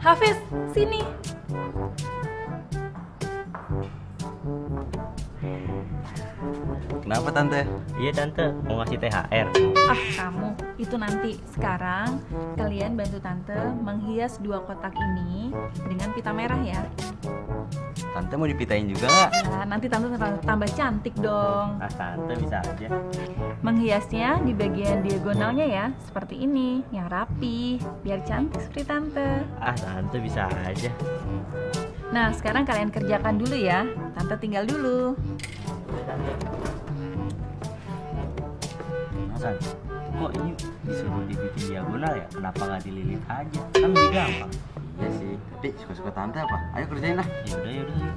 Hafiz, sini. Kenapa tante? Iya tante, mau ngasih THR. Ah, kamu. Itu nanti. Sekarang, kalian bantu tante menghias 2 kotak ini dengan pita merah ya. Tante mau dipitain juga nggak? Ya, nanti tante tambah cantik dong. Ah tante bisa aja. Menghiasnya di bagian diagonalnya ya, seperti ini, yang rapi, biar cantik seperti tante. Ah tante bisa aja. Nah, sekarang kalian kerjakan dulu ya. Tante tinggal dulu. Hasan, kok ini disuruh dibikin diagonal ya? Kenapa nggak dililit aja? Kan lebih gampang. Iya sih, tapi suka-suka tante apa? Ayo kerjain lah. Yaudah.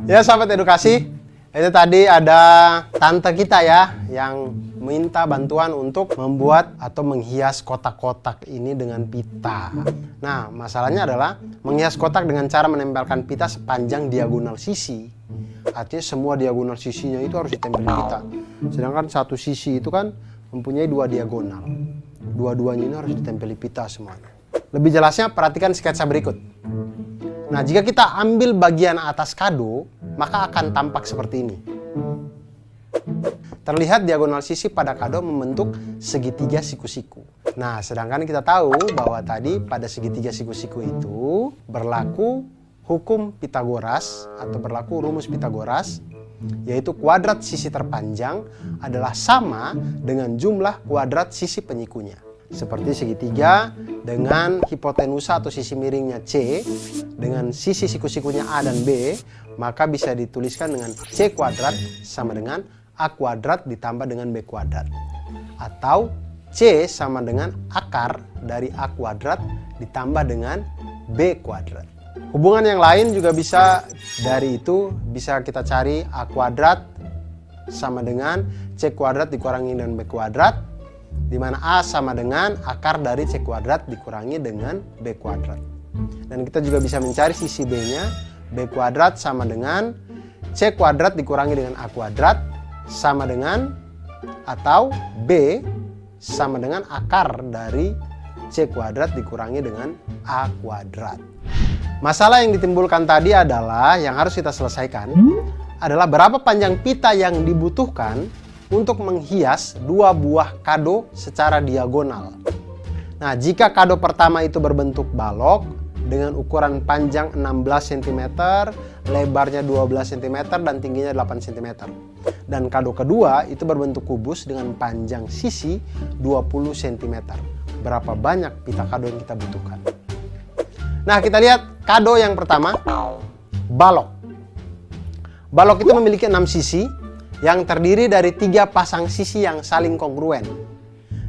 Ya sahabat edukasi, itu tadi ada tante kita ya yang minta bantuan untuk membuat atau menghias kotak-kotak ini dengan pita. Nah, masalahnya adalah menghias kotak dengan cara menempelkan pita sepanjang diagonal sisi. Artinya semua diagonal sisinya itu harus ditempel pita. Sedangkan satu sisi itu kan mempunyai 2 diagonal. Dua-duanya ini harus ditempeli pita semuanya. Lebih jelasnya perhatikan sketsa berikut. Nah, jika kita ambil bagian atas kado, maka akan tampak seperti ini. Terlihat diagonal sisi pada kado membentuk segitiga siku-siku. Nah, sedangkan kita tahu bahwa tadi pada segitiga siku-siku itu berlaku hukum Pitagoras atau berlaku rumus Pitagoras, yaitu kuadrat sisi terpanjang adalah sama dengan jumlah kuadrat sisi penyikunya. Seperti segitiga dengan hipotenusa atau sisi miringnya C dengan sisi siku-sikunya A dan B, maka bisa dituliskan dengan C kuadrat sama dengan A kuadrat ditambah dengan B kuadrat. Atau C sama dengan akar dari A kuadrat ditambah dengan B kuadrat. Hubungan yang lain juga bisa dari itu, bisa kita cari A kuadrat sama dengan C kuadrat dikurangi dengan B kuadrat, di mana A sama dengan akar dari C kuadrat dikurangi dengan B kuadrat. Dan kita juga bisa mencari sisi B-nya, B kuadrat sama dengan C kuadrat dikurangi dengan A kuadrat sama dengan, atau B sama dengan akar dari C kuadrat dikurangi dengan A kuadrat. Masalah yang ditimbulkan tadi adalah yang harus kita selesaikan adalah berapa panjang pita yang dibutuhkan untuk menghias 2 buah kado secara diagonal. Nah, jika kado pertama itu berbentuk balok dengan ukuran panjang 16 cm, lebarnya 12 cm dan tingginya 8 cm. Dan kado kedua itu berbentuk kubus dengan panjang sisi 20 cm. Berapa banyak pita kado yang kita butuhkan? Nah, kita lihat kado yang pertama, balok. Balok itu memiliki 6 sisi yang terdiri dari 3 pasang sisi yang saling kongruen,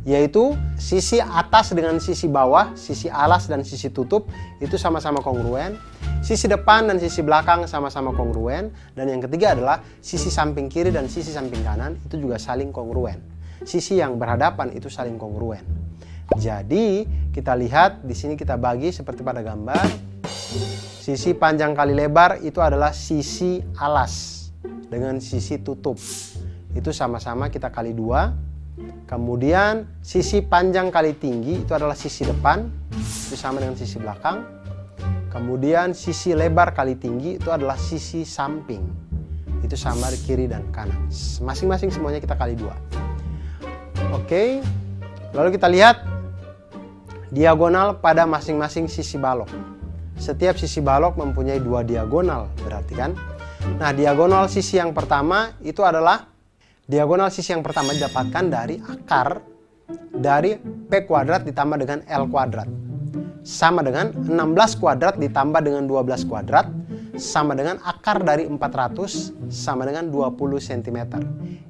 yaitu sisi atas dengan sisi bawah, sisi alas dan sisi tutup itu sama-sama kongruen, sisi depan dan sisi belakang sama-sama kongruen, dan yang ketiga adalah sisi samping kiri dan sisi samping kanan itu juga saling kongruen. Sisi yang berhadapan itu saling kongruen. Jadi kita lihat di sini, kita bagi seperti pada gambar. Sisi panjang kali lebar itu adalah sisi alas dengan sisi tutup. Itu sama-sama kita kali 2. Kemudian sisi panjang kali tinggi itu adalah sisi depan, itu sama dengan sisi belakang. Kemudian sisi lebar kali tinggi itu adalah sisi samping, itu sama di kiri dan kanan. Masing-masing semuanya kita kali 2. Oke, lalu kita lihat diagonal pada masing-masing sisi balok. Setiap sisi balok mempunyai 2 diagonal, berarti kan? Nah, diagonal sisi yang pertama itu adalah diagonal sisi yang pertama didapatkan dari akar dari P kuadrat ditambah dengan L kuadrat. Sama dengan 16 kuadrat ditambah dengan 12 kuadrat sama dengan akar dari 400 sama dengan 20 cm.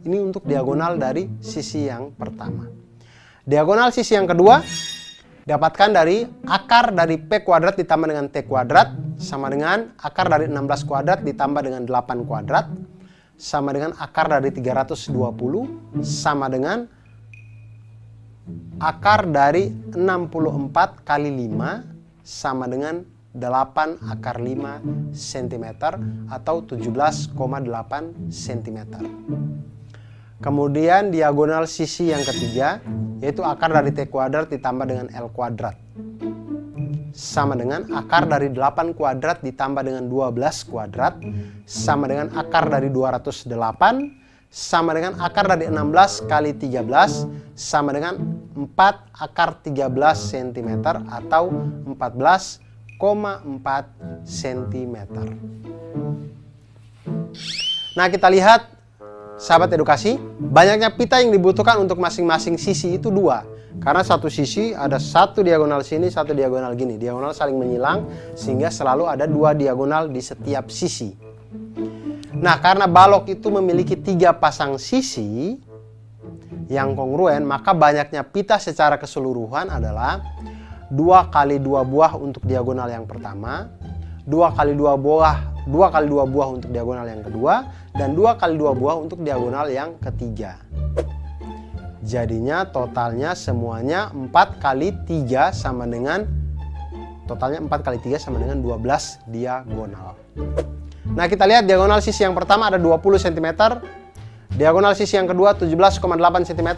Ini untuk diagonal dari sisi yang pertama. Diagonal sisi yang kedua dapatkan dari akar dari P kuadrat ditambah dengan T kuadrat sama dengan akar dari 16 kuadrat ditambah dengan 8 kuadrat sama dengan akar dari 320 sama dengan akar dari 64 kali 5 sama dengan 8 akar 5 cm atau 17,8 cm. Kemudian diagonal sisi yang ketiga, yaitu akar dari T kuadrat ditambah dengan L kuadrat. Sama dengan akar dari 8 kuadrat ditambah dengan 12 kuadrat. Sama dengan akar dari 208. Sama dengan akar dari 16 kali 13. Sama dengan 4 akar 13 cm atau 14,4 cm. Nah, kita lihat, sahabat edukasi, banyaknya pita yang dibutuhkan untuk masing-masing sisi itu 2. Karena satu sisi ada satu diagonal sini, satu diagonal gini. Diagonal saling menyilang sehingga selalu ada 2 diagonal di setiap sisi. Nah, karena balok itu memiliki 3 pasang sisi yang kongruen, maka banyaknya pita secara keseluruhan adalah 2 kali 2 buah untuk diagonal yang pertama, 2 kali 2 buah untuk diagonal yang kedua, dan 2 kali 2 buah untuk diagonal yang ketiga. Jadinya totalnya semuanya 4 kali 3 sama dengan totalnya 4 kali 3 sama dengan 12 diagonal. Nah, kita lihat diagonal sisi yang pertama ada 20 cm, diagonal sisi yang kedua 17,8 cm,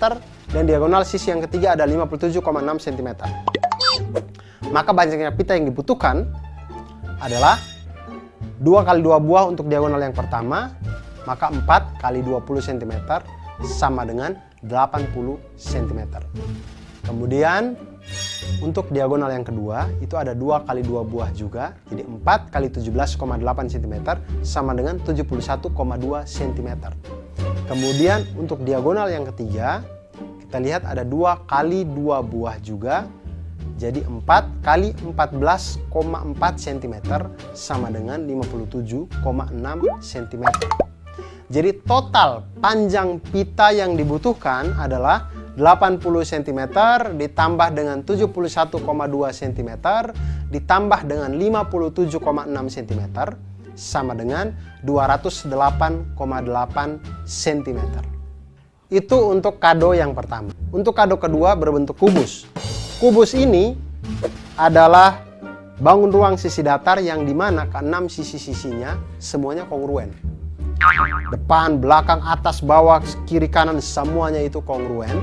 dan diagonal sisi yang ketiga ada 57,6 cm. Maka banyaknya pita yang dibutuhkan adalah 2 kali 2 buah untuk diagonal yang pertama, maka 4 kali 20 cm sama dengan 80 cm. Kemudian untuk diagonal yang kedua itu ada 2 kali 2 buah juga, jadi 4 kali 17,8 cm sama dengan 71,2 cm. Kemudian untuk diagonal yang ketiga kita lihat ada 2 kali 2 buah juga, jadi 4 kali 14,4 cm sama dengan 57,6 cm. Jadi total panjang pita yang dibutuhkan adalah 80 cm ditambah dengan 71,2 cm ditambah dengan 57,6 cm sama dengan 208,8 cm. Itu untuk kado yang pertama. Untuk kado kedua berbentuk kubus. Kubus ini adalah bangun ruang sisi datar yang dimana ke-6 sisi-sisinya semuanya kongruen. Depan, belakang, atas, bawah, kiri, kanan semuanya itu kongruen.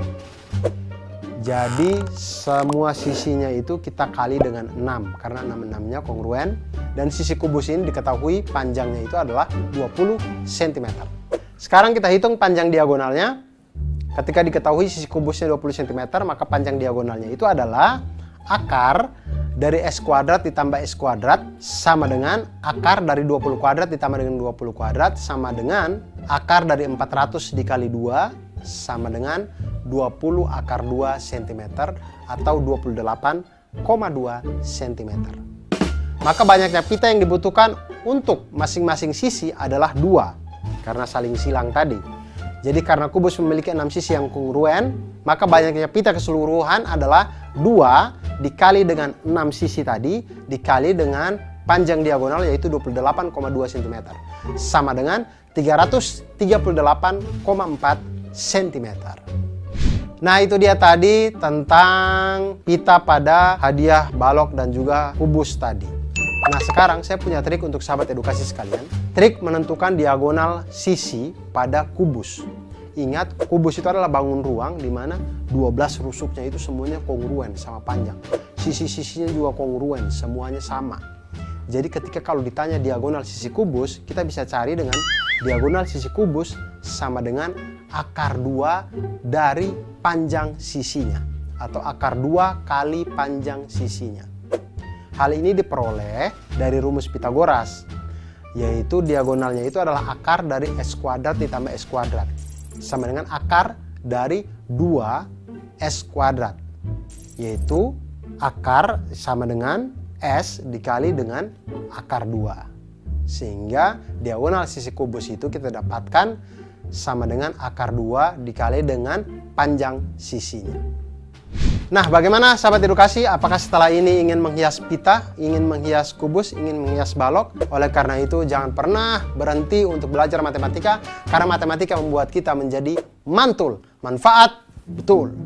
Jadi semua sisinya itu kita kali dengan 6 karena 6-6-nya kongruen. Dan sisi kubus ini diketahui panjangnya itu adalah 20 cm. Sekarang kita hitung panjang diagonalnya. Ketika diketahui sisi kubusnya 20 cm, maka panjang diagonalnya itu adalah akar dari S kuadrat ditambah S kuadrat sama dengan akar dari 20 kuadrat ditambah dengan 20 kuadrat sama dengan akar dari 400 dikali 2 sama dengan 20 akar 2 cm atau 28,2 cm. Maka banyaknya pita yang dibutuhkan untuk masing-masing sisi adalah 2 karena saling silang tadi. Jadi karena kubus memiliki 6 sisi yang kongruen, maka banyaknya pita keseluruhan adalah 2 dikali dengan 6 sisi tadi dikali dengan panjang diagonal yaitu 28,2 cm sama dengan 338,4 cm. Nah, itu dia tadi tentang pita pada hadiah balok dan juga kubus tadi. Nah, sekarang saya punya trik untuk sahabat edukasi sekalian. Trik menentukan diagonal sisi pada kubus. Ingat, kubus itu adalah bangun ruang di mana 12 rusuknya itu semuanya kongruen sama panjang. Sisi-sisinya juga kongruen, semuanya sama. Jadi ketika kalau ditanya diagonal sisi kubus, kita bisa cari dengan diagonal sisi kubus sama dengan akar 2 dari panjang sisinya. Atau akar 2 kali panjang sisinya. Hal ini diperoleh dari rumus Pitagoras. Yaitu diagonalnya itu adalah akar dari S kuadrat ditambah S kuadrat. Sama dengan akar dari 2 S kuadrat. Yaitu akar sama dengan S dikali dengan akar 2. Sehingga diagonal sisi kubus itu kita dapatkan sama dengan akar 2 dikali dengan panjang sisinya. Nah, bagaimana sahabat edukasi? Apakah setelah ini ingin menghias pita, ingin menghias kubus, ingin menghias balok? Oleh karena itu, jangan pernah berhenti untuk belajar matematika, karena matematika membuat kita menjadi mantul, manfaat betul.